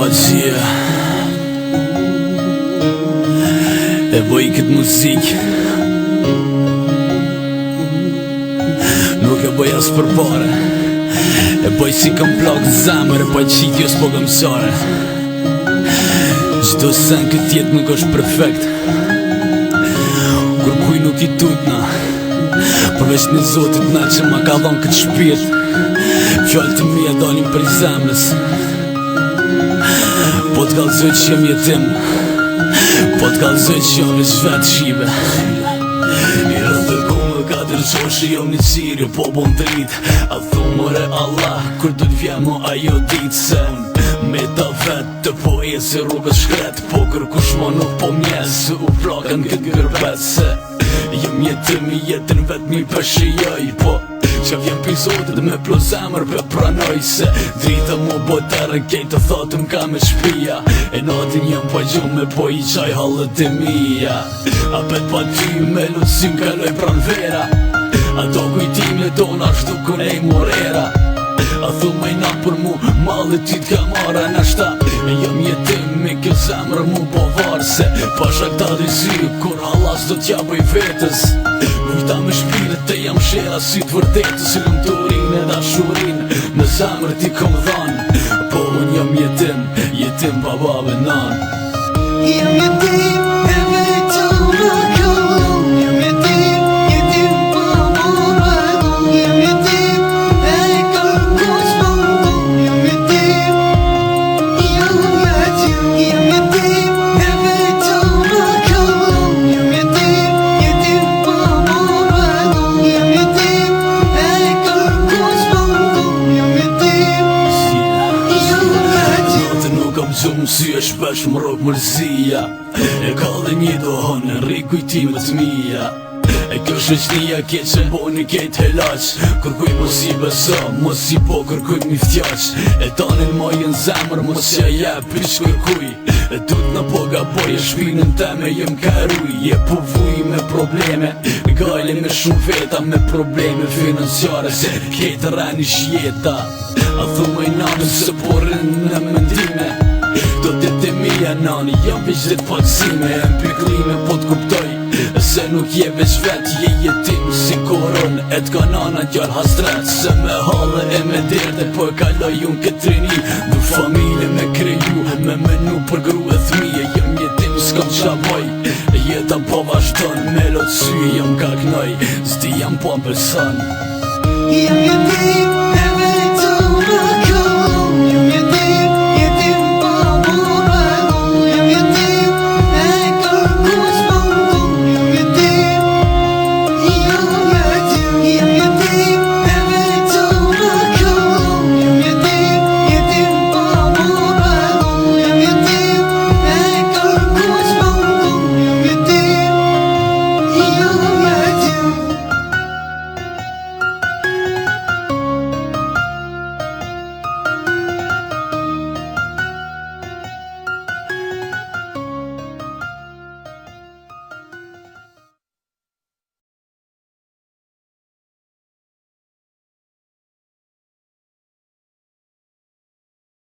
Vazia e bëj këtë muzik, nuk e bëj as për pare, e bëj si kam plak zemër, e pa qitë jo s'po kam sare. Gjdo sen këtë jetë nuk është perfekt, kur kuj nuk i tutna, përveç një zotit na që ma ka dhonë këtë shpirt. Fjallë të mija dalin për i zemrës, po t'kallëzoj që jem jetim, po t'kallëzoj që jam veç vetë shive. I rëndër ku më ka dërgjoshë jom një qiri, po bon të rritë. A thumore Allah, kur du t'vjem mo ajo ditë, se me ta vetë të po e se rrugës shkret, po kërkush ma nuk po mjesë, u plakën këtë gërbet, se jem jetim i jetën vetë mi përshijoj, po që vjen pizotit me plot zemër për pranoj, se drita mu botërë kejtë të thotëm ka me shpia, e natin jem pa gjumë me po i qaj halët e mija. A pet pa ty me lutësim kaloj pran vera, a do kujtime tona shtu kunej morera. A thumaj na për mu malë ty t'ka mara në shta, e jam jetim me kjo zemër mu po varë, se pasha këta dizirë kur halas do t'ja bëj vetës. Kujta me shpirit të jam shera si t'vërtetës, si lëm të urinë e dashurin në zemër ti kom dhanë, po unë jam jetim, jetim pa babë e nanë. Jam jetim e vetëm në këllon, jam jetim, jetim pa babë e nanë. Jam jetim e kërkush pa mundon, jam jetim, jam jetim e vetëm në këllon, jam jetim, jetim pa babë e nanë. Jam jetim e kërkush pa mundon, jam jetim, Natë nuk kam gjumë sy e shpesh më rok mërzia, e ka dhe një dohon në rri kujtimet mija. E kjo shëqnia ke që bo një kejt helaq, kërkuj mos i beso, mos i po kërkuj mi ftjaq. E tanin mojën zemër mos ja jep ish kërkuj, e tut në po gaboj e shpinën teme jem karuj. Je po vuj me probleme, gajle me shumë veta, me probleme financiare, se kejtë rani shjeta. A thumaj nani se porin në mendime, do t'jete mija nani, jam veç dhe t'paksime, e mpiklime po t'kuptoj, se nuk je veç vet, je jetim si koron, e t'ka nana t'jall hastret, se me halë e me derde, po e kaloj unë këtë trini, du familje me kriju, me menu për gru e thmije, jem jetim s'kam qa boj, jeta po vazhdon, me lot sy jam ka knoj, zdi jam po më person. jam jetim